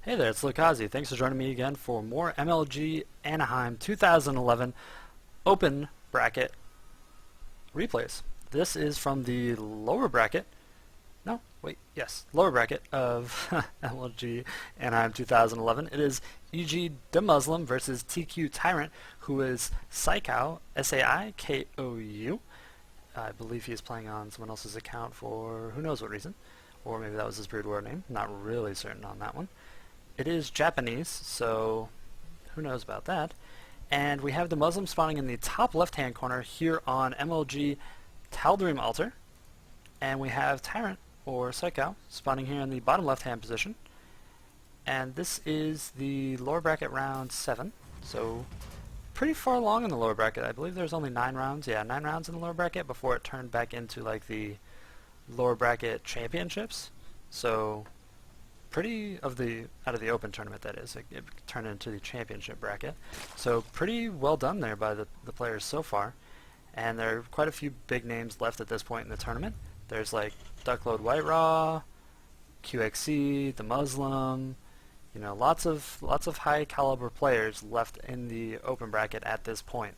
Hey there, it's Lokazi. Thanks for joining me again for more MLG Anaheim 2011 open bracket replays. This is from the lower bracket. No, wait, yes, lower bracket of MLG Anaheim 2011. It is EGDeMuslim versus Tal'Darim, who is Saikou, Saikou. I believe he is playing on someone else's account for who knows what reason. Or maybe that was his brood war name. Not really certain on that one. It is Japanese, so who knows about that. And we have the Muslim spawning in the top left-hand corner here on MLG Tal'Darim altar. And we have Tyrant, or Saikou, spawning here in the bottom left-hand position. And this is the lower bracket round 7, so pretty far along in the lower bracket. I believe there's only 9 rounds. Yeah, 9 rounds in the lower bracket before it turned back into like the lower bracket championships. So pretty out of the open tournament, that is. It turned into the championship bracket. So pretty well done there by the players so far. And there are quite a few big names left at this point in the tournament. There's like Duckload White Raw, QXC, the Muslim, you know, lots of high caliber players left in the open bracket at this point,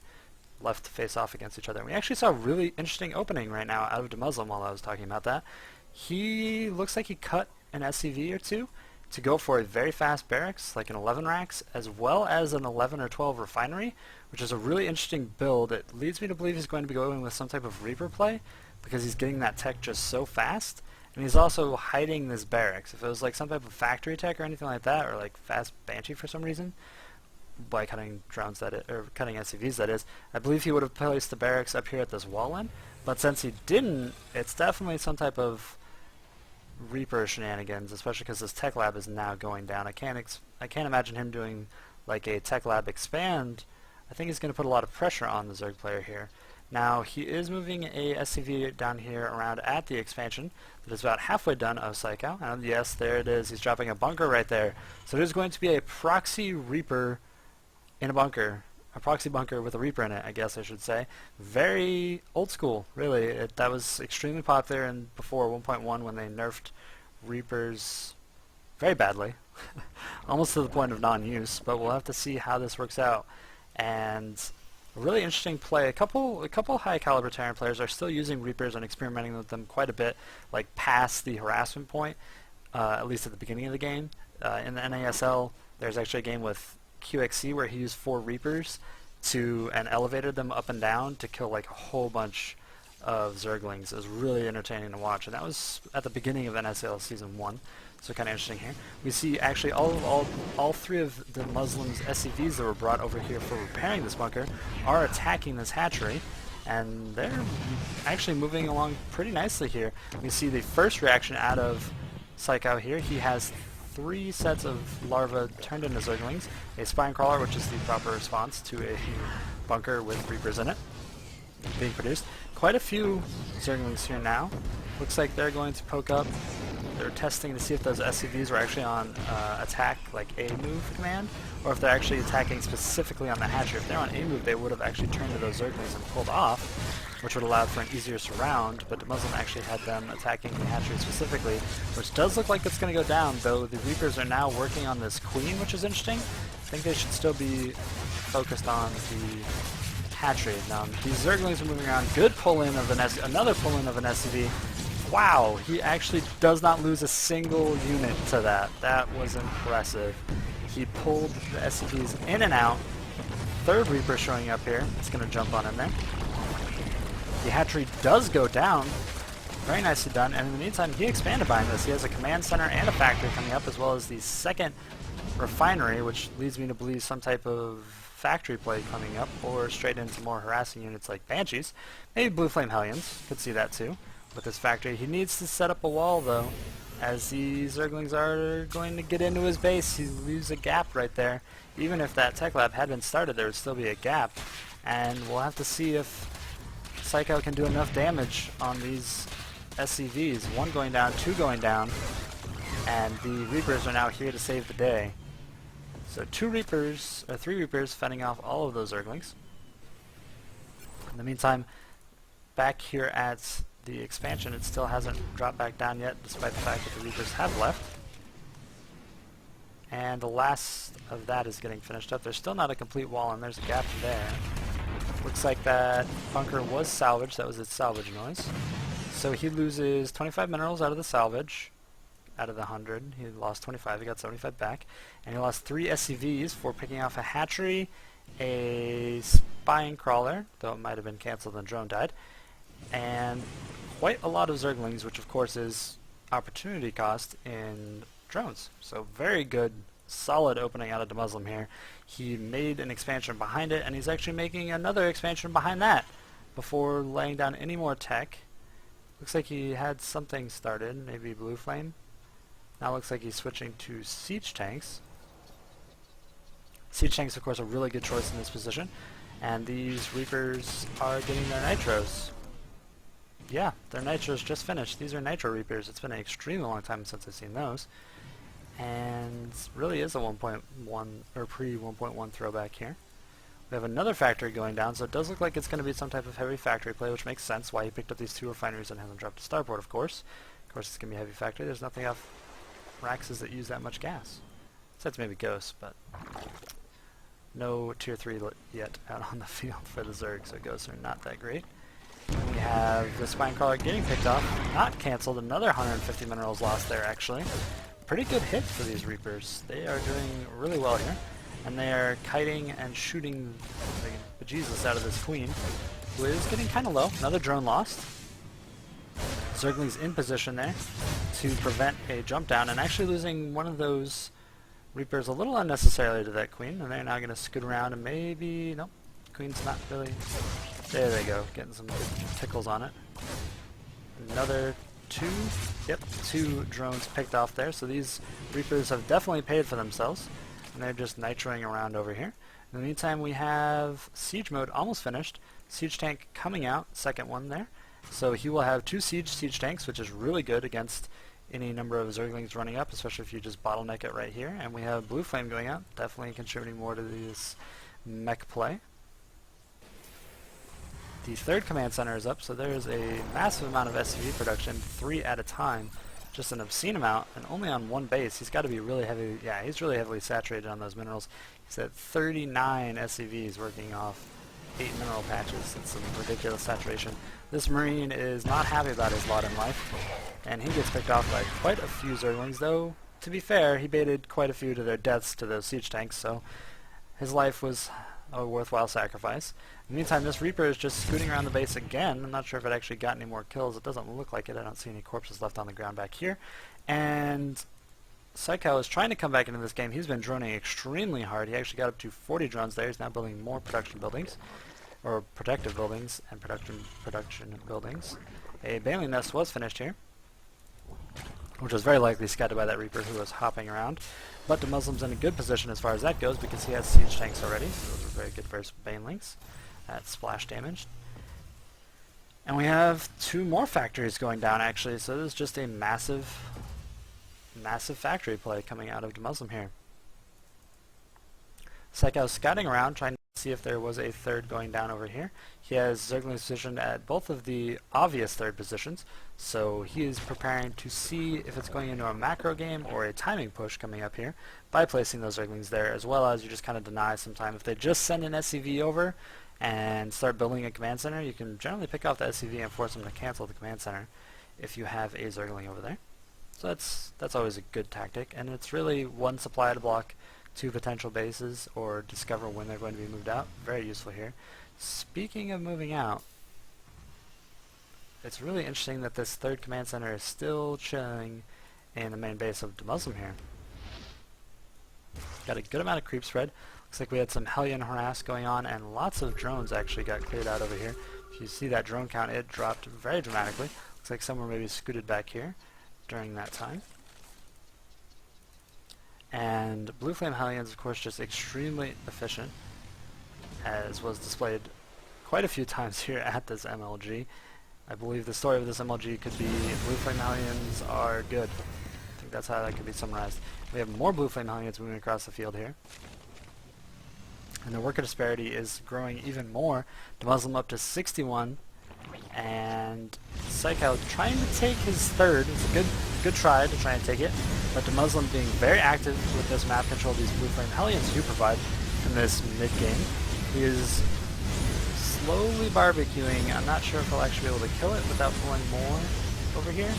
left to face off against each other. And we actually saw a really interesting opening right now out of the Muslim while I was talking about that. He looks like he cut an SCV or two to go for a very fast barracks, like an 11 racks, as well as an 11 or 12 refinery, which is a really interesting build. It leads me to believe he's going to be going with some type of Reaper play, because he's getting that tech just so fast, and he's also hiding this barracks. If it was like some type of factory tech or anything like that, or like fast Banshee for some reason, by cutting drones or cutting SCVs that is, I believe he would have placed the barracks up here at this wall end, but since he didn't, it's definitely some type of Reaper shenanigans, especially because this tech lab is now going down. I can't imagine him doing like a tech lab expand. I think he's going to put a lot of pressure on the Zerg player here. Now he is moving a SCV down here around at the expansion that is about halfway done of Saikou. And yes, there it is. He's dropping a bunker right there. So there's going to be a proxy Reaper in a bunker. A proxy bunker with a Reaper in it, I guess I should say. Very old school, really. That was extremely popular in before 1.1 when they nerfed Reapers very badly. Almost to the point of non-use, but we'll have to see how this works out. And a really interesting play. A couple high caliber Terran players are still using Reapers and experimenting with them quite a bit, like past the harassment point, at least at the beginning of the game. In the NASL, there's actually a game with QXC where he used 4 Reapers and elevated them up and down to kill like a whole bunch of Zerglings. It was really entertaining to watch, and that was at the beginning of NSL Season 1, so kind of interesting here. We see actually all 3 of the Muslims' SCVs that were brought over here for repairing this bunker are attacking this hatchery, and they're actually moving along pretty nicely here. We see the first reaction out of Saikou here. He has 3 sets of larvae turned into Zerglings, a Spine Crawler, which is the proper response to a bunker with Reapers in it, being produced. Quite a few Zerglings here now. Looks like they're going to poke up. They're testing to see if those SCVs were actually on attack, like a move command, or if they're actually attacking specifically on the hatchery. If they're on a move, they would have actually turned to those Zerglings and pulled off, which would allow for an easier surround, but the Muslim actually had them attacking the hatchery specifically, which does look like it's going to go down, though the Reapers are now working on this Queen, which is interesting. I think they should still be focused on the hatchery. Now, these Zerglings are moving around. Good pull-in of another pull-in of an SCV. Wow, he actually does not lose a single unit to that. That was impressive. He pulled the SCVs in and out. 3rd Reaper showing up here. It's going to jump on in there. The hatchery does go down. Very nicely done. And in the meantime, he expanded behind this. He has a command center and a factory coming up, as well as the 2nd refinery, which leads me to believe some type of factory play coming up, or straight into more harassing units like Banshees. Maybe Blue Flame Hellions. Could see that too with this factory. He needs to set up a wall, though, as the Zerglings are going to get into his base. He leaves a gap right there. Even if that tech lab had been started, there would still be a gap. And we'll have to see if Saikou can do enough damage on these SCVs. 1 going down, 2 going down, and the Reapers are now here to save the day. So 3 Reapers fending off all of those Zerglings. In the meantime, back here at the expansion, it still hasn't dropped back down yet, despite the fact that the Reapers have left. And the last of that is getting finished up. There's still not a complete wall, and there's a gap there. Looks like that bunker was salvaged. That was its salvage noise. So he loses 25 minerals out of the salvage. Out of the 100. He lost 25. He got 75 back. And he lost 3 SCVs for picking off a hatchery, a spine crawler, though it might have been cancelled and drone died, and quite a lot of zerglings, which of course is opportunity cost in drones. So very good, solid opening out of EGDeMuslim here. He made an expansion behind it, and he's actually making another expansion behind that before laying down any more tech. Looks like he had something started, maybe blue flame. Now looks like he's switching to siege tanks. Siege tanks, of course, are a really good choice in this position, and these Reapers are getting their nitros. Yeah, their nitros just finished. These are nitro Reapers. It's been an extremely long time since I've seen those. And really is a 1.1 or pre-1.1 throwback here. We have another factory going down, so it does look like it's going to be some type of heavy factory play, which makes sense why he picked up these 2 refineries and hasn't dropped a starport, of course. Of course, it's going to be a heavy factory. There's nothing off Raxes that use that much gas. Besides maybe Ghosts, but no tier 3 yet out on the field for the Zerg, so Ghosts are not that great. And we have the Spine Crawler getting picked off, not cancelled. Another 150 minerals lost there, actually. Pretty good hit for these Reapers. They are doing really well here. And they are kiting and shooting the bejesus out of this Queen, who is getting kind of low. Another drone lost. Zergling's in position there to prevent a jump down, and actually losing one of those Reapers a little unnecessarily to that Queen, and they're now going to scoot around and maybe... Nope, Queen's not really... There they go, getting some good tickles on it. Another 2, yep, 2 drones picked off there, so these Reapers have definitely paid for themselves, and they're just nitroing around over here. In the meantime, we have Siege mode almost finished. Siege tank coming out, second one there. So he will have 2 siege tanks, which is really good against any number of Zerglings running up, especially if you just bottleneck it right here. And we have Blue Flame going out, definitely contributing more to this mech play. The 3rd command center is up, so there is a massive amount of SCV production, 3 at a time, just an obscene amount, and only on 1 base. He's got to be really heavy. Yeah, he's really heavily saturated on those minerals. He's at 39 SCVs working off 8 mineral patches. That's some ridiculous saturation. This Marine is not happy about his lot in life, and he gets picked off by quite a few Zerglings, though, to be fair, he baited quite a few to their deaths to those siege tanks, so his life was a worthwhile sacrifice. In the meantime, this Reaper is just scooting around the base again. I'm not sure if it actually got any more kills. It doesn't look like it. I don't see any corpses left on the ground back here. And Saikou is trying to come back into this game. He's been droning extremely hard. He actually got up to 40 drones there. He's now building more production buildings, or protective buildings, and production buildings. A Baneling Nest was finished here, which was very likely scattered by that Reaper who was hopping around. But EGDeMuslim's in a good position as far as that goes because he has siege tanks already. So those are very good versus Banelings. That's splash damage. And we have 2 more factories going down actually, so this is just a massive factory play coming out of EGDeMuslim here. Saikou scouting around, trying to see if there was a 3rd going down over here. He has Zerglings positioned at both of the obvious 3rd positions, so he is preparing to see if it's going into a macro game or a timing push coming up here by placing those Zerglings there, as well as you just kind of deny some time. If they just send an SCV over and start building a command center, you can generally pick off the SCV and force them to cancel the command center if you have a Zergling over there. So that's always a good tactic, and it's really 1 supply to block 2 potential bases or discover when they're going to be moved out. Very useful here. Speaking of moving out, it's really interesting that this 3rd command center is still chilling in the main base of EGDeMuslim here. Got a good amount of creep spread. Looks like we had some Hellion harass going on, and lots of drones actually got cleared out over here. If you see that drone count, it dropped very dramatically. Looks like someone maybe scooted back here during that time. And Blue Flame Hellions, of course, just extremely efficient, as was displayed quite a few times here at this MLG. I believe the story of this MLG could be Blue Flame Hellions are good. I think that's how that could be summarized. We have more Blue Flame Hellions moving across the field here. And the worker disparity is growing even more. EGDeMuslim up to 61, and Saikou trying to take his 3rd. It's a good try to try and take it, but EGDeMuslim being very active with this map control these blue flame Hellions do provide in this mid-game. He is slowly barbecuing. I'm not sure if he'll actually be able to kill it without pulling more over here.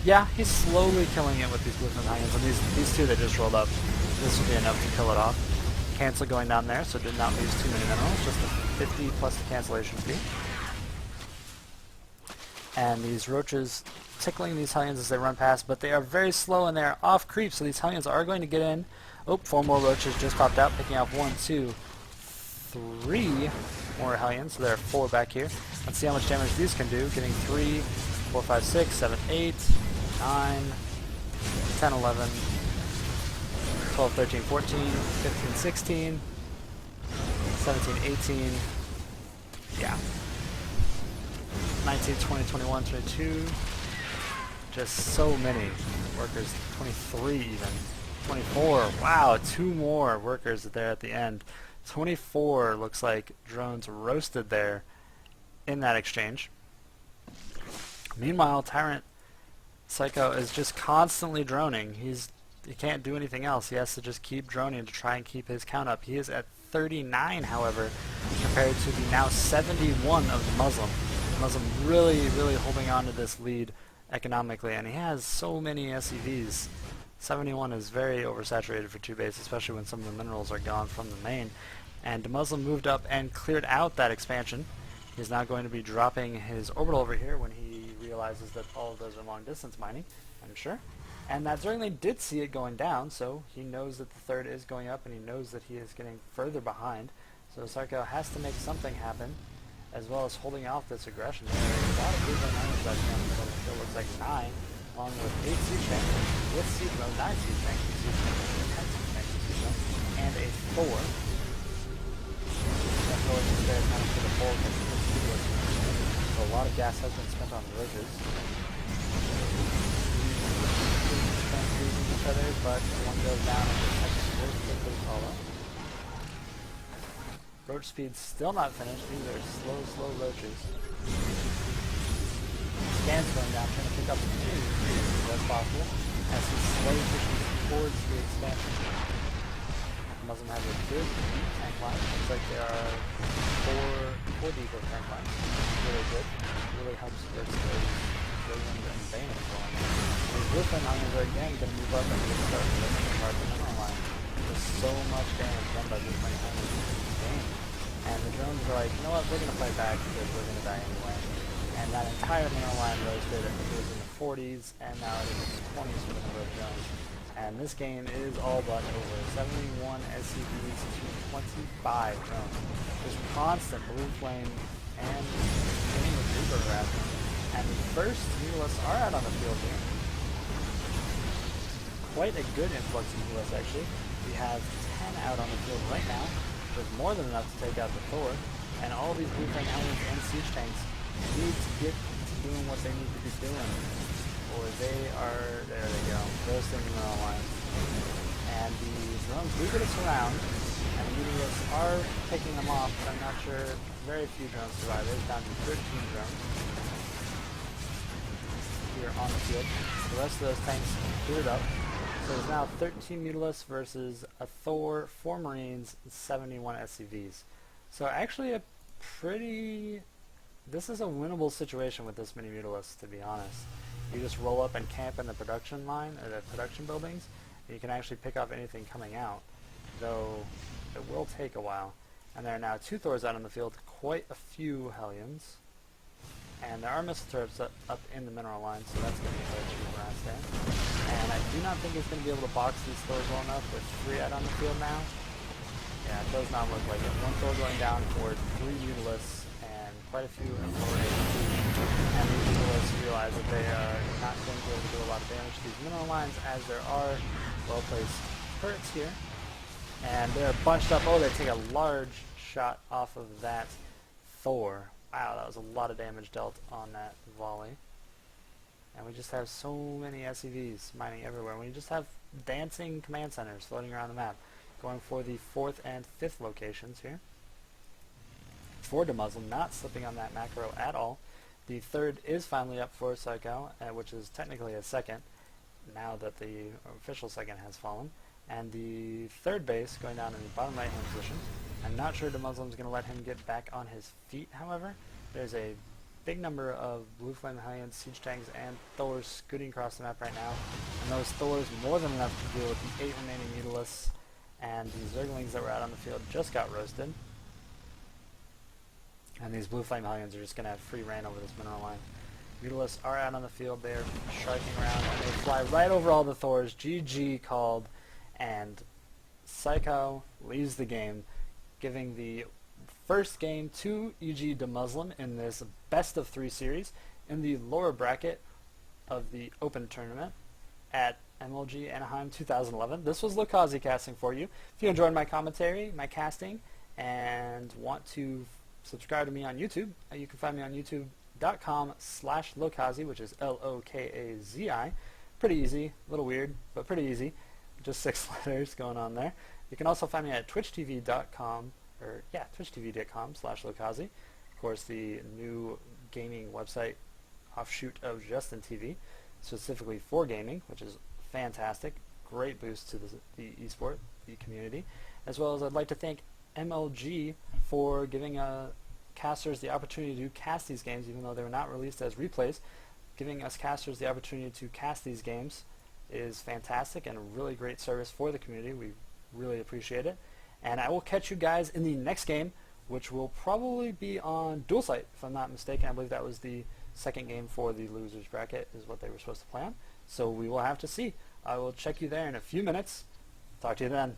Yeah, he's slowly killing it with these blue flame Hellions, and these two that just rolled up, this will be enough to kill it off. Cancel going down there, so did not lose too many minerals, just a 50 plus the cancellation fee. And these roaches tickling these Hellions as they run past, but they are very slow and they are off creep, so these Hellions are going to get in. Oh, 4 more roaches just popped out, picking off 1, 2, 3 more Hellions, so there are 4 back here. Let's see how much damage these can do, getting 3, 4, 5, 6, 7, 8, 9, 10, 11, 12, 13, 14, 15, 16, 17, 18, yeah. 19, 20, 21, 22, just so many workers, 23 even, 24, wow, 2 more workers there at the end. 24 looks like drones roasted there in that exchange. Meanwhile, Tyrant Saikou is just constantly droning. He can't do anything else. He has to just keep droning to try and keep his count up. He is at 39, however, compared to the now 71 of EGDeMuslim. EGDeMuslim really holding on to this lead economically, and he has so many SCVs. 71 is very oversaturated for 2 base, especially when some of the minerals are gone from the main. And EGDeMuslim moved up and cleared out that expansion. He's now going to be dropping his orbital over here when he realizes that all of those are long distance mining, I'm sure. And that Zergling did see it going down, so he knows that the third is going up, and he knows that he is getting further behind. So Saikou has to make something happen, as well as holding off this aggression. There's a lot of blue flame Hellions out here on the middle. It looks like 9, along with 8 siege tanks, with siege mode, 9 siege tanks, 10 siege tanks, and a Thor. That Thor is there kind of for the full so a lot of gas has been spent on roaches. Each other, but one goes down and the second very quickly follow. Roach speed's still not finished. These are slow roaches. Scans going down, trying to pick up as many as possible as he slowly pushes towards the expansion. Muslim has a good deep tank line. Looks like there are four deep of tank lines. Really good. Really helps with those Williams and Bayonet going. These blue flame Hellions are again going to move up and start the second part of the mineral line. There's so much damage done by blue flame Hellions in this game. And the drones are like, you know what, we're going to fight back because we're going to die anyway. And that entire mineral line roasted. It was in the 40s, and now it is in the 20s for the number of drones. And this game is all but over. 71 SCVs to 25 drones. Just constant blue flame and getting with Reaper harassment. And the first Mutalisks are out on the field here. Quite a good influx of Mutalisks actually. We have 10 out on the field right now, which is more than enough to take out the Thor. And all these blue flame Hellions and siege tanks need to get to doing what they need to be doing, or they are, there they go, roasting the mineral lines. And the drones do get us around, and the Mutalisks are picking them off, but I'm not sure, very few drones survive. It's down to 13 drones here on the field. The rest of those tanks cleared up. So there's now 13 Mutalisks versus a Thor, 4 Marines, and 71 SCVs. So actually a pretty... This is a winnable situation with this many Mutalisks, to be honest. You just roll up and camp in the production line, or the production buildings, and you can actually pick off anything coming out, though it will take a while. And there are now 2 Thors out on the field, quite a few Hellions, and there are missile turrets up in the mineral line, so that's going to be a very cheap harass there. And I do not think it's going to be able to box these Thors well enough with 3 out on the field now. Yeah, it does not look like it. 1 Thor going down for 3 Mutalisks, and quite a few in lower HP. And these Mutalisks realize that they are not going to be able to do a lot of damage to these mineral lines, as there are well-placed turrets here. And they're bunched up. Oh, they take a large shot off of that Thor. Wow, that was a lot of damage dealt on that volley. And we just have so many SCVs mining everywhere. We just have dancing command centers floating around the map, going for the 4th and 5th locations here. For EGDeMuslim, not slipping on that macro at all. The third is finally up for Saikou, which is technically a second, now that the official second has fallen. And the third base going down in the bottom right hand position. I'm not sure EGDeMuslim is going to let him get back on his feet, however. There's a big number of Blue Flame Hellions, Siege Tanks, and Thors scooting across the map right now. And those Thors more than enough to deal with the 8 remaining Mutalisks, and the Zerglings that were out on the field just got roasted. And these Blue Flame Hellions are just going to have free reign over this mineral line. Mutalisks are out on the field, they are striking around, and they fly right over all the Thors. GG called, and Saikou leaves the game, giving the first game to EGDeMuslim in this best of 3 series in the lower bracket of the Open tournament at MLG Anaheim 2011. This was Lokazi casting for you. If you enjoyed my commentary, my casting, and want to subscribe to me on YouTube, you can find me on youtube.com/Lokazi, which is Lokazi. Pretty easy, a little weird, but pretty easy. Just 6 letters going on there. You can also find me at twitchtv.com/Lokazi. Of course, the new gaming website offshoot of Justin TV, specifically for gaming, which is fantastic. Great boost to the esport, the community. As well as I'd like to thank MLG for giving casters the opportunity to cast these games, even though they were not released as replays. Giving us casters the opportunity to cast these games is fantastic and a really great service for the community. We really appreciate it. And I will catch you guys in the next game, which will probably be on Dual Site, if I'm not mistaken. I believe that was the second game for the losers bracket, is what they were supposed to play on. So we will have to see. I will check you there in a few minutes. Talk to you then.